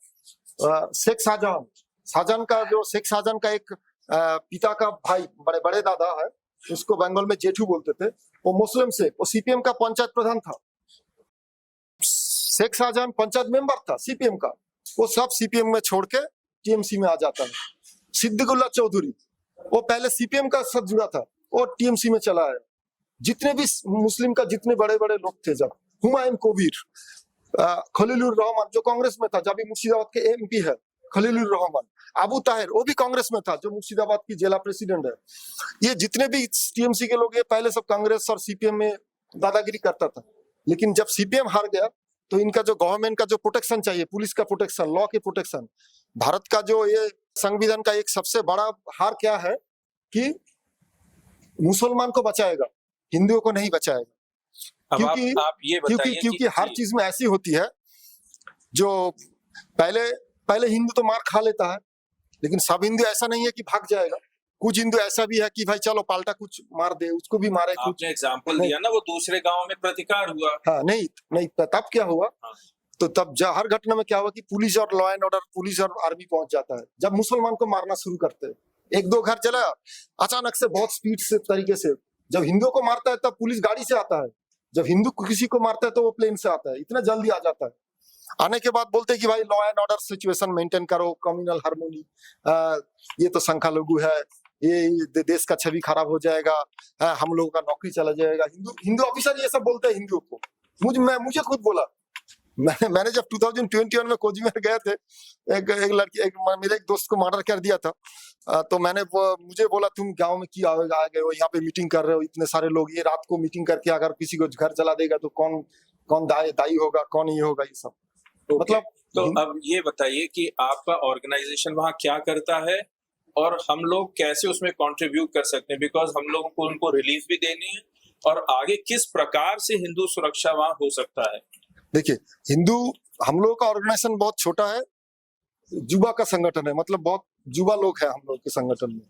शेख शाहजहां का एक पिता का भाई, बड़े दादा है, उसको बंगाल में जेठू बोलते थे, वो मुस्लिम से, वो सीपीएम का पंचायत प्रधान था। शेख शाहजहां पंचायत मेंबर था सीपीएम का, वो सब सीपीएम में छोड़ के टीएमसी में आ जाता है। सिद्दीकुल्ला चौधरी, वो पहले सीपीएम का साथ जुड़ा था, वो टीएमसी में चला है। जितने भी मुस्लिम का जितने बड़े बड़े लोग थे, जब हुमायूं कबीर, खलीलुर रहमान जो कांग्रेस में था, जब भी मुर्शिदाबाद के एमपी है खलीलुर रहमान, अबू ताहिर वो भी कांग्रेस में था, जो मुर्शिदाबाद की जिला प्रेसिडेंट है। ये जितने भी टीएमसी के लोग, ये पहले सब कांग्रेस और सीपीएम में दादागिरी करता था, लेकिन जब सीपीएम हार गया तो इनका जो गवर्नमेंट का जो प्रोटेक्शन चाहिए, पुलिस का प्रोटेक्शन, लॉ के प्रोटेक्शन, भारत का जो ये संविधान का एक सबसे बड़ा हार क्या है कि मुसलमान को बचाएगा, हिंदुओं को नहीं बचाएगा। अब आप ये बताइए क्योंकि हर चीज में ऐसी होती है, जो पहले हिंदू तो मार खा लेता है, लेकिन सब हिंदू ऐसा नहीं है कि भाग जाएगा। कुछ हिंदू ऐसा भी है कि भाई चलो पाल्टा कुछ मार दे, उसको भी मारे। कुछ आपने एग्जांपल दिया ना, वो दूसरे गांव में प्रतिकार हुआ। हाँ, नहीं तब क्या हुआ, तो तब हर घटना में क्या हुआ कि पुलिस और लॉ एंड ऑर्डर, पुलिस और आर्मी पहुंच जाता है। जब मुसलमान को मारना शुरू करते हैं, एक दो घर जला, अचानक से बहुत स्पीड से तरीके से, जब हिंदुओं को मारता है तब पुलिस गाड़ी से आता है, जब हिंदू किसी को मारता है तो वो प्लेन से आता है, इतना जल्दी आ जाता है। आने के बाद बोलते हैं कि भाई law and order situation maintain करो, कम्युनल हार्मोनी, ये तो संख्यालघु है, ये देश का छवि खराब हो जाएगा, हम लोगों का नौकरी चला जाएगा। हिंदू ऑफिसर ये सब बोलते हैं हिंदुओं को। मुझे खुद बोला, मैंने जब 2021 में कोचबिहार गए थे, मेरे एक दोस्त को मर्डर कर दिया था, तो मुझे बोला तुम गांव में क्यों आ गए हो, यहाँ पे मीटिंग कर रहे हो, इतने सारे लोग, ये रात को मीटिंग करके अगर किसी को घर जला देगा तो कौन दाई होगा, कौन ये होगा, ये सब। मतलब तो अब ये बताइए कि आपका ऑर्गेनाइजेशन वहाँ क्या करता है और हम लोग कैसे उसमें कंट्रीब्यूट कर सकते हैं, बिकॉज हम लोगों को उनको रिलीफ भी देनी है, और आगे किस प्रकार से हिंदू सुरक्षा वहाँ हो सकता है। देखिए, हम लोगों का ऑर्गेनाइजेशन बहुत छोटा है, युवा का संगठन है, मतलब बहुत युवा लोग हैं हम लोग के संगठन में,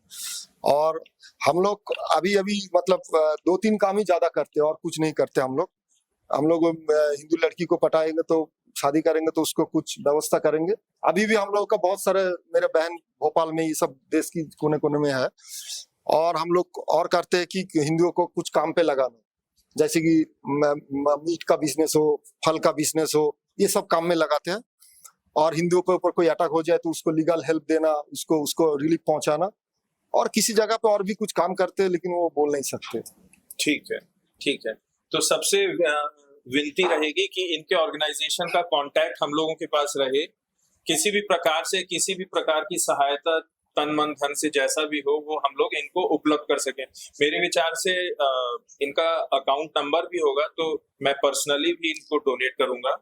और हम लोग अभी मतलब 2-3 काम ही ज्यादा करते हैं और कुछ नहीं करते। हम लोग हिंदू लड़की को पटाएंगे तो शादी करेंगे तो उसको कुछ व्यवस्था करेंगे। अभी भी हम लोग का बहुत सारे, मेरे बहन भोपाल में, ये सब देश की कोने कोने में है, और हम लोग और करते हैं कि हिंदुओं को कुछ काम पे लगाना, जैसे कि मीट का बिजनेस हो, फल का बिजनेस हो, ये सब काम में लगाते हैं। और हिंदुओं के ऊपर कोई अटैक हो जाए तो उसको लीगल हेल्प देना, उसको रिलीफ पहुंचाना, और किसी जगह पे और भी कुछ काम करते हैं, लेकिन वो बोल नहीं सकते। ठीक है। तो सबसे विनती रहेगी कि इनके ऑर्गेनाइजेशन का कांटेक्ट हम लोगों के पास रहे, किसी भी प्रकार से किसी भी प्रकार की सहायता तन मन धन से जैसा भी हो वो हम लोग इनको उपलब्ध कर सकें। मेरे विचार से इनका अकाउंट नंबर भी होगा तो मैं पर्सनली भी इनको डोनेट करूंगा।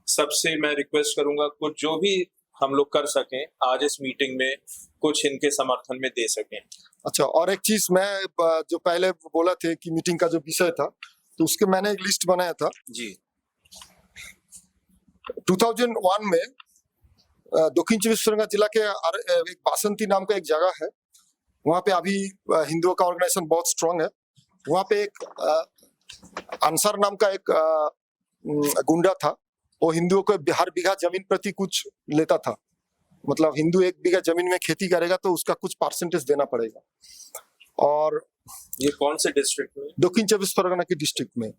सबसे मैं रिक्वेस्ट करूंगा कुछ जो भी हम लोग कर सकें आज इस मीटिंग में कुछ इनके समर्थन में दे सकें। अच्छा, और एक चीज मैं जो पहले बोला थे कि मीटिंग का जो विषय था तो उसके मैंने एक लिस्ट बनाया था जी 2001 में दक्षिण चौबीस परगना जिला के एक बासंती नाम का एक जगह है, वहाँ पे अभी हिंदुओं का ऑर्गेनाइजेशन बहुत स्ट्रांग है। वहाँ पे एक अंसार नाम का एक गुंडा था, वो हिंदुओं को हर बीघा जमीन प्रति कुछ लेता था। मतलब हिंदू 1 बीघा जमीन में खेती करेगा तो उसका कुछ परसेंटेज देना पड़ेगा। और ये कौन से डिस्ट्रिक्ट में? दक्षिण चौबीस परगना की डिस्ट्रिक्ट में।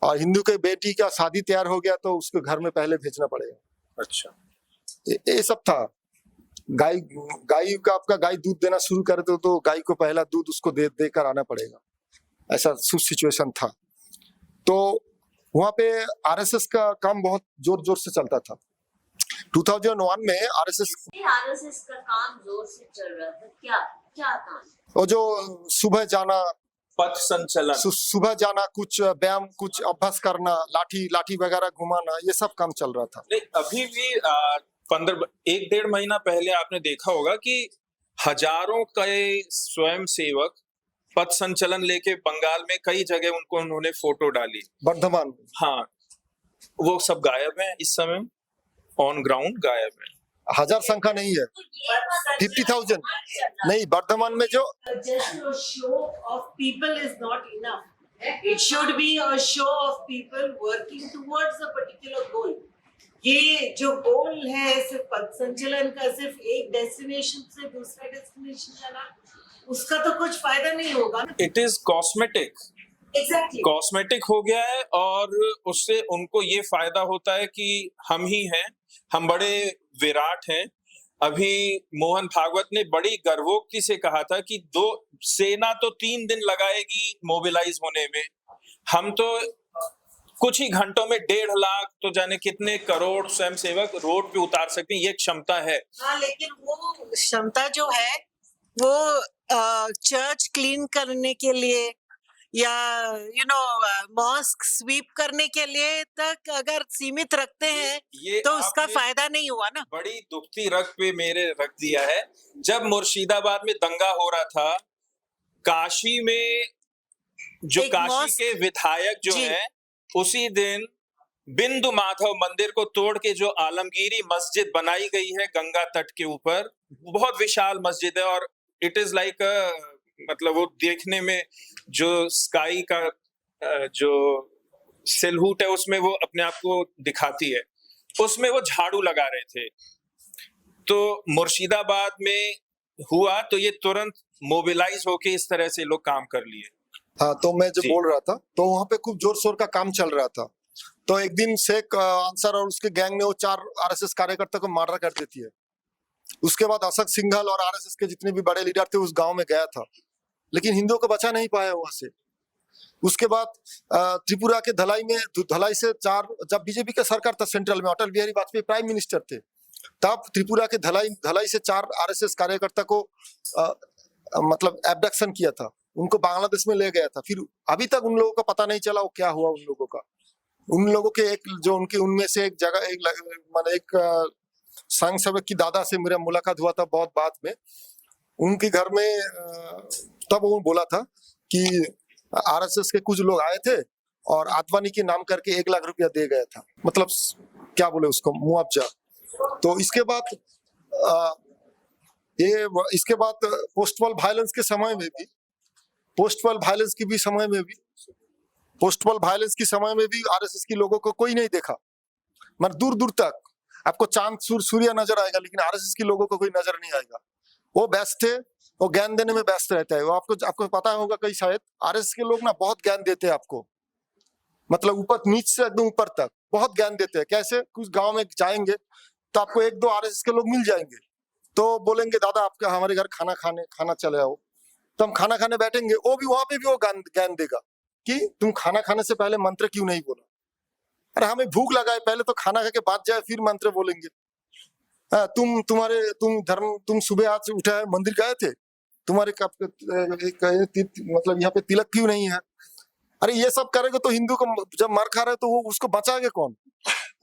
और हिंदू के बेटी का शादी तैयार हो गया तो उसको घर में पहले भेजना पड़ेगा। अच्छा, ये सब था। गाय का आपका गाय दूध देना शुरू करे तो गाय को पहला दूध उसको देकर आना पड़ेगा, ऐसा सिचुएशन था। तो वहाँ पे आरएसएस का काम बहुत जोर से चलता था। 2001 में आरएसएस का काम जोर से चल रहा था। क्या क्या काम? वो जो सुबह जाना, पथ संचलन, सुबह जाना, कुछ व्यायाम, कुछ अभ्यास करना, लाठी वगैरह घुमाना, ये सब काम चल रहा था। नहीं अभी भी 1-1.5 महीना पहले आपने देखा होगा कि हजारों कई स्वयं सेवक पथ संचलन लेके बंगाल में कई जगह उन्होंने फोटो डाली। वर्धमान में हाँ, वो सब गायब हैं इस समय, ऑन ग्राउंड गायब हैं। हजार संख्या नहीं है, 50,000 नहीं। वर्धमान में जो Just a show of people is not enough. It should be a show of people working towards a particular goal. ये जो गोल है सिर्फ पथ संचलन का, सिर्फ एक डेस्टिनेशन से दूसरा डेस्टिनेशन जाना, उसका तो कुछ फायदा नहीं होगा। It is cosmetic, Exactly. Cosmetic हो गया है और उससे उनको ये फायदा होता है कि हम ही हैं, हम बड़े विराट हैं। अभी मोहन भागवत ने बड़ी गर्वोक्ति से कहा था कि सेना तो 3 दिन लगाएगी मोबिलाइज होने में, हम तो कुछ ही घंटों में 1.5 लाख तो जाने कितने करोड़ स्वयंसेवक रोड पे उतार सकते हैं, ये क्षमता है। हाँ, लेकिन वो क्षमता जो है वो चर्च क्लीन करने के लिए या मॉस्क स्वीप करने के लिए तक अगर सीमित रखते हैं ये तो उसका आपने फायदा नहीं हुआ ना। बड़ी दुखती रग पे मेरे रख दिया है। जब मुर्शिदाबाद में दंगा हो रहा था, काशी में जो एक काशी मॉस्क- के विधायक जो जी। हैं, उसी दिन बिंदु माधव मंदिर को तोड़ के जो आलमगीरी मस्जिद बनाई गई है गंगा तट के ऊपर, बहुत विशाल मस्जिद है और इट इज लाइक मतलब वो देखने में जो स्काई का जो सिलहूट है उसमें वो अपने आप को दिखाती है, उसमें वो झाड़ू लगा रहे थे। तो मुर्शिदाबाद में हुआ तो ये तुरंत मोबिलाइज होके इस तरह से लोग काम कर लिए। हाँ, तो मैं जो जी। बोल रहा था तो वहाँ पे खूब जोर शोर का काम चल रहा था। तो एक दिन शेख अंसार और उसके गैंग ने वो 4 आरएसएस कार्यकर्ता को मर्डर कर देती है। उसके बाद अशोक सिंघल और आरएसएस के जितने भी बड़े लीडर थे उस गांव में गया था, लेकिन हिंदुओं को बचा नहीं पाया वहां से। उसके बाद त्रिपुरा के धलाई से 4, जब बीजेपी का सरकार था सेंट्रल में, अटल बिहारी वाजपेयी प्राइम मिनिस्टर थे, तब त्रिपुरा के धलाई से 4 आरएसएस कार्यकर्ता को मतलब एब्डक्शन किया था, उनको बांग्लादेश में ले गया था। फिर अभी तक उन लोगों का पता नहीं चला वो क्या हुआ उन लोगों का। उन लोगों के एक जो उनमें से एक जगह एक संघ सेवक की दादा से मेरा मुलाकात हुआ था बहुत बाद में। उनके घर में तब वो बोला था कि आरएसएस के कुछ लोग आए थे और आडवाणी के नाम करके 1 लाख रुपया दे गया था, मतलब क्या बोले उसको, मुआवजा। तो इसके बाद पोस्टल वायलेंस के समय में भी पोस्टल वायलेंस की आरएसएस के लोगों को कोई नहीं देखा। मतलब दूर दूर तक आपको चांद सूर्य नजर आएगा, लेकिन आरएसएस के लोगों को कोई नजर नहीं आएगा। वो व्यस्त थे, वो ज्ञान देने में व्यस्त रहता है। वो आपको पता होगा कहीं शायद आरएसएस के लोग ना बहुत ज्ञान देते हैं आपको, मतलब ऊपर नीच से एकदम ऊपर तक बहुत ज्ञान देते हैं। कैसे? कुछ गांव में जाएंगे तो आपको 1-2 आरएसएस के लोग मिल जाएंगे, तो बोलेंगे दादा आपका हमारे घर खाना चले आओ। तो हम खाना खाने बैठेंगे, वो भी वहां पे भी वो ज्ञान देगा कि तुम खाना खाने से पहले मंत्र क्यों नहीं बोला। अरे हमें भूख लगा है, पहले तो खाना खा के बाद जाए फिर मंत्र बोलेंगे। हाँ, तुम सुबह आज उठे हैं, मंदिर गए थे, तुम्हारे मतलब यहाँ पे तिलक क्यों नहीं है? अरे ये सब करेगा तो हिंदू को जब मार खा रहे तो वो उसको बचाएगा कौन?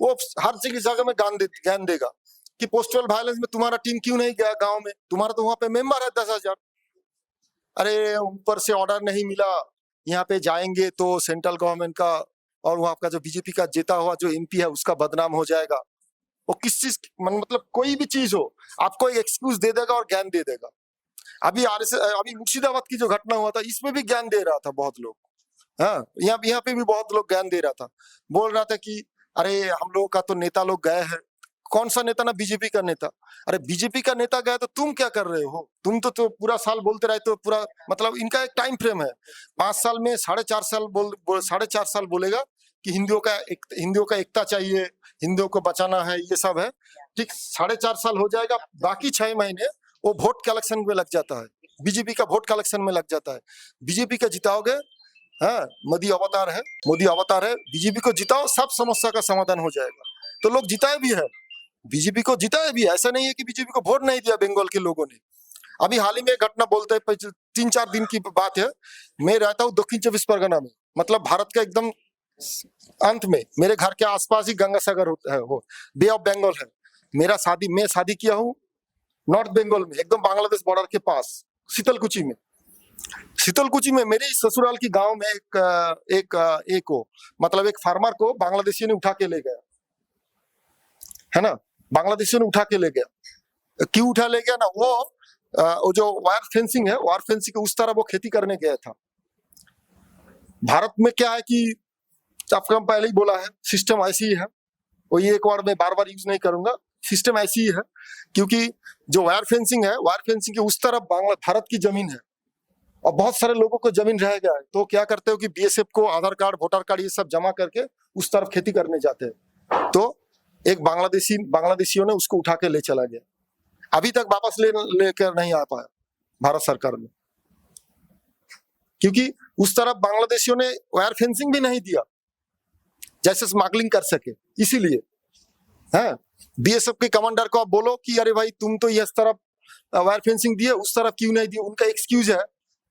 वो हर जगह में ज्ञान देगा कि पोस्टल वायलेंस में तुम्हारा टीम क्यों नहीं गया गांव में, तुम्हारा तो वहां पे मेंबर है 10,000। अरे ऊपर से ऑर्डर नहीं मिला, यहाँ पे जाएंगे तो सेंट्रल गवर्नमेंट का और वहां का जो बीजेपी का जीता हुआ जो एमपी है उसका बदनाम हो जाएगा। वो किस चीज मतलब कोई भी चीज हो आपको एक एक्सक्यूज दे देगा और ज्ञान दे देगा। अभी मुर्शिदाबाद की जो घटना हुआ था इसमें भी ज्ञान दे रहा था बहुत लोग। हाँ, यहाँ पे भी बहुत लोग ज्ञान दे रहा था, बोल रहा था कि अरे हम लोगों का तो नेता लोग गए हैं। कौन सा नेता? ना बीजेपी का नेता। अरे बीजेपी का नेता गया तो तुम क्या कर रहे हो? तुम तो पूरा साल बोलते रहे तो पूरा मतलब इनका एक टाइम फ्रेम है, 5 साल में 4.5 साल 4.5 साल बोलेगा कि हिंदुओं का एकता चाहिए, हिंदुओं को बचाना है, ये सब है। ठीक 4.5 साल हो जाएगा, बाकी 6 महीने वो वोट कलेक्शन में लग जाता है, बीजेपी का वोट कलेक्शन में लग जाता है। बीजेपी का जिताओगे, हाँ मोदी अवतार है, बीजेपी को जिताओ, सब समस्या का समाधान हो जाएगा। तो लोग जिताए भी है, बीजेपी को जिताए भी है, ऐसा नहीं है कि बीजेपी को वोट नहीं दिया बंगाल के लोगों ने। अभी हाल ही में एक घटना बोलते हैं 3-4 दिन की बात है, मैं रहता हूँ दक्षिण 24 परगना में, मतलब भारत का एकदम अंत में, मेरे घर के आसपास ही गंगा सागर होता है, वो बे ऑफ बंगाल है। मैं शादी किया हूँ नॉर्थ बंगाल में, एकदम बांग्लादेश बॉर्डर के पास शीतलकुची में मेरे ससुराल की गांव में एक फार्मर को बांग्लादेशी ने उठा के ले गया, है ना, बांग्लादेशी ने उठा के ले गया। क्यों उठा ले गया ना, वो जो वायर फेंसिंग है, वायर फेंसिंग के उस तरह वो खेती करने गया था। भारत में क्या है कि आपको हम पहले ही बोला है, सिस्टम ऐसी ही है, वो ये एक वर्ड में बार बार यूज नहीं करूंगा, सिस्टम ऐसी ही है, क्योंकि जो वायर फेंसिंग है, वायर फेंसिंग के उस तरफ भारत की जमीन है और बहुत सारे लोगों को जमीन रह गया है। तो क्या करते हो कि बीएसएफ को आधार कार्ड, वोटर कार्ड ये सब जमा करके उस तरफ खेती करने जाते हैं। तो एक बांग्लादेशियों ने उसको उठा के ले चला गया, अभी तक वापस लेकर नहीं आ पाया भारत सरकार में, क्योंकि उस तरफ बांग्लादेशियों ने वायर फेंसिंग भी नहीं दिया जैसे स्मगलिंग कर सके। इसीलिए है बीएसएफ के कमांडर को आप बोलो कि अरे भाई तुम तो इस तरफ वायर फेंसिंग दिए, उस तरफ क्यों नहीं दिए? उनका एक्सक्यूज है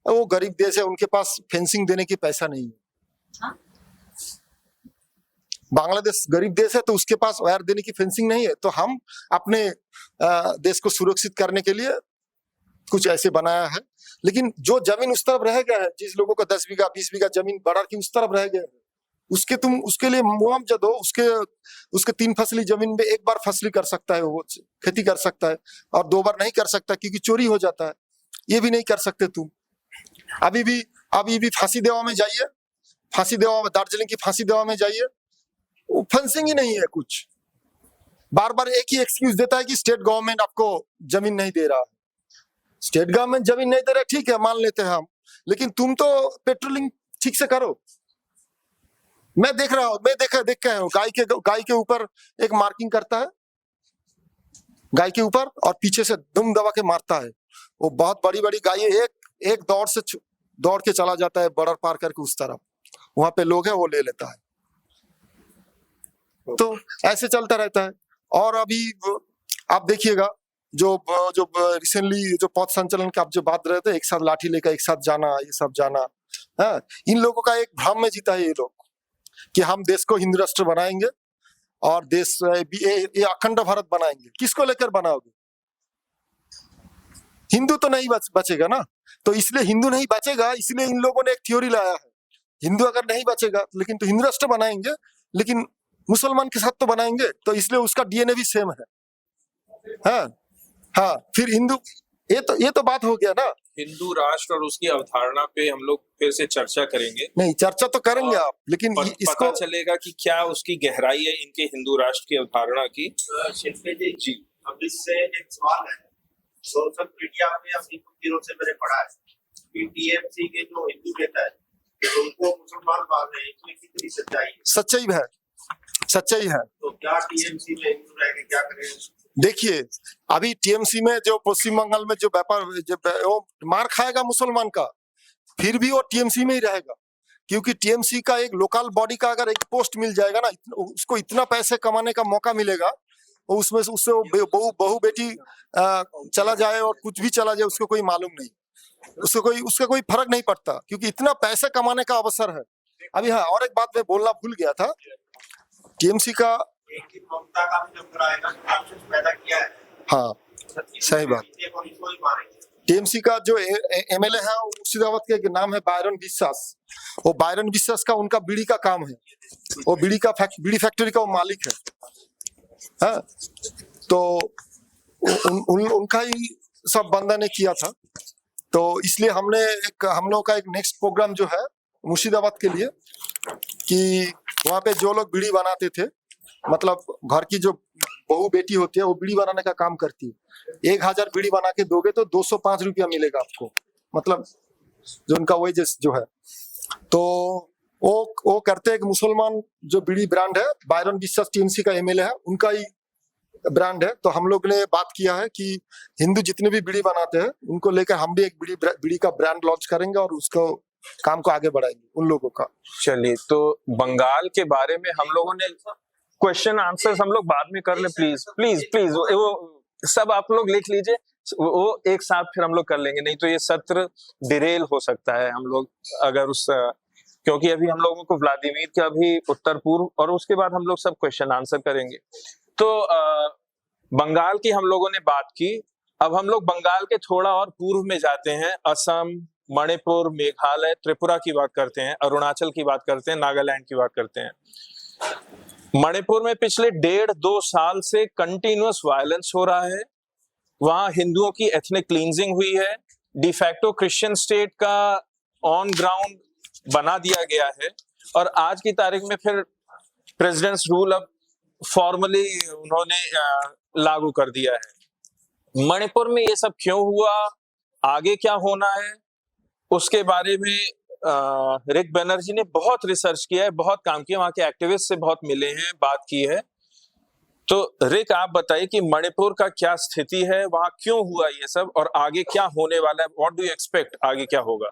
वो गरीब देश है, उनके पास फेंसिंग देने की पैसा नहीं है। बांग्लादेश गरीब देश है तो उसके पास वायर देने की फेंसिंग नहीं है। तो हम अपने देश को सुरक्षित करने के लिए कुछ ऐसे बनाया है, लेकिन जो जमीन उस तरफ रह गया है, जिस लोगों को 10 बीघा 20 बीघा जमीन बॉर्डर की उस तरफ रह गया है, उसके लिए मुआवजा दो। उसके 3 फसली जमीन में एक बार फसली कर सकता है, वो खेती कर सकता है, और 2 बार नहीं कर सकता क्योंकि चोरी हो जाता है। ये भी नहीं कर सकते तुम। अभी भी फांसी देवा में जाइए, दार्जिलिंग की फांसी देवा में जाइए, फेंसिंग ही नहीं है कुछ। बार बार एक ही एक्सक्यूज देता है कि स्टेट गवर्नमेंट आपको जमीन नहीं दे रहा। स्टेट गवर्नमेंट जमीन नहीं दे रहा, ठीक है मान लेते हैं हम, लेकिन तुम तो पेट्रोलिंग ठीक से करो। मैं देख रहा हूं, देख के हूं, गाय के ऊपर एक मार्किंग करता है, गाय के ऊपर, और पीछे से दुम दबा के मारता है। वो बहुत बड़ी बड़ी गाय, एक दौड़ के चला जाता है बॉर्डर पार करके उस तरफ, वहां पे लोग हैं वो ले लेता है। तो ऐसे चलता रहता है। और अभी आप देखिएगा जो रिसेंटली जो पथ संचलन की आप जो बात रहे थे, एक साथ लाठी लेकर एक साथ जाना, ये सब जाना है, इन लोगों का एक भ्रम में जीता है ये लोग कि हम देश को हिंदू राष्ट्र बनाएंगे और देश ये अखंड भारत बनाएंगे। किसको लेकर बनाओगे? हिंदू तो नहीं बचेगा ना। तो इसलिए हिंदू नहीं बचेगा, इसलिए इन लोगों ने एक थ्योरी लाया है, हिंदू अगर नहीं बचेगा लेकिन तो हिंदू राष्ट्र बनाएंगे, लेकिन मुसलमान के साथ तो बनाएंगे, तो इसलिए उसका डीएनए भी सेम है। हाँ, फिर हिंदू, ये तो बात हो गया ना। हिंदू राष्ट्र और उसकी अवधारणा पे हम लोग फिर से चर्चा करेंगे। नहीं, चर्चा तो करेंगे आप, लेकिन इसको पता चलेगा कि क्या उसकी गहराई है इनके हिंदू राष्ट्र की अवधारणा की। शिल्पी जी, अब इससे एक सवाल है, सोशल मीडिया में अपनी कुछ दिनों से मैंने पढ़ा है कि टीएमसी के जो हिंदू नेता है उनको मुसलमान मान रहे हैं, इसमें कितनी सच्चाई है? सच्चाई है। तो क्या टीएमसी में हिंदू रह के क्या करें? देखिए, अभी टीएमसी में जो पश्चिम बंगाल में जो व्यापार वो मार खाएगा मुसलमान का, फिर भी वो टीएमसी में ही रहेगा, क्योंकि टीएमसी का एक लोकल बॉडी का अगर एक पोस्ट मिल जाएगा ना, उसको इतना पैसे कमाने का मौका मिलेगा वो उसमें से उससे वो बहू बेटी चला जाए और कुछ भी चला जाए उसको कोई मालूम नहीं, उसका कोई फर्क नहीं पड़ता, क्योंकि इतना पैसे कमाने का अवसर है। अभी हाँ, और एक बात मैं बोलना भूल गया था, टीएमसी का एक ही ममता का भी नंबर आएगा जो कॉन्फ्लिक्ट पैदा किया है। हाँ सही बात। और इसको ही मारेंगे। टीएमसी का जो एमएलए है वो मुर्शिदाबाद के नाम है बायरन विश्वास। वो बायरन विश्वास का उनका बीड़ी का काम है, वो बीड़ी फैक्ट्री का वो मालिक है। हाँ, तो उनका ही सब बंदा ने किया था। तो इसलिए हम लोग का एक नेक्स्ट प्रोग्राम जो है मुर्शिदाबाद के लिए, कि वहाँ पे जो लोग बीड़ी बनाते थे, मतलब घर की जो बहू बेटी होती है वो बीड़ी बनाने का काम करती है, 1000 बीड़ी बना के दोगे तो 205 रुपया मिलेगा आपको, मतलब जो उनका वेजेस जो है। तो वो करते हैं, एक मुसलमान जो बीड़ी ब्रांड है, बायरन विश्वास टीएमसी का एमएलए है, उनका ही ब्रांड है। तो हम लोग ने बात किया है कि हिंदू जितने भी बीड़ी बनाते हैं उनको लेकर हम भी एक बीड़ी का ब्रांड लॉन्च करेंगे और उसको काम को आगे बढ़ाएंगे उन लोगों का। चलिए, तो बंगाल के बारे में हम लोगों ने क्वेश्चन आंसर्स हम लोग बाद में कर ले, प्लीज प्लीज प्लीज, वो सब आप लोग लिख लीजिए, वो एक साथ फिर हम लोग कर लेंगे, नहीं तो ये सत्र डिरेल हो सकता है हम लोग अगर क्योंकि अभी हम लोगों को व्लादिमीर का भी उत्तर पूर्व और उसके बाद हम लोग सब क्वेश्चन आंसर करेंगे। तो बंगाल की हम लोगों ने बात की, अब हम लोग बंगाल के थोड़ा और पूर्व में जाते हैं, असम, मणिपुर, मेघालय, त्रिपुरा की बात करते हैं, अरुणाचल की बात करते हैं, नागालैंड की बात करते हैं। मणिपुर में पिछले 1.5-2 साल से कंटिन्यूअस वायलेंस हो रहा है, वहां हिंदुओं की एथनिक क्लींजिंग हुई है, डिफैक्टो क्रिश्चियन स्टेट का ऑन ग्राउंड बना दिया गया है, और आज की तारीख में फिर प्रेसिडेंट्स रूल अब फॉर्मली उन्होंने लागू कर दिया है। मणिपुर में ये सब क्यों हुआ, आगे क्या होना है, उसके बारे में रिक बनर्जी ने बहुत रिसर्च किया है, बहुत काम किया, वहां के एक्टिविस्ट से बहुत मिले हैं, बात की है। तो रिक, आप बताइए कि मणिपुर का क्या स्थिति है, वहां क्यों हुआ ये सब और आगे क्या होने वाला है, व्हाट डू यू एक्सपेक्ट, आगे क्या होगा?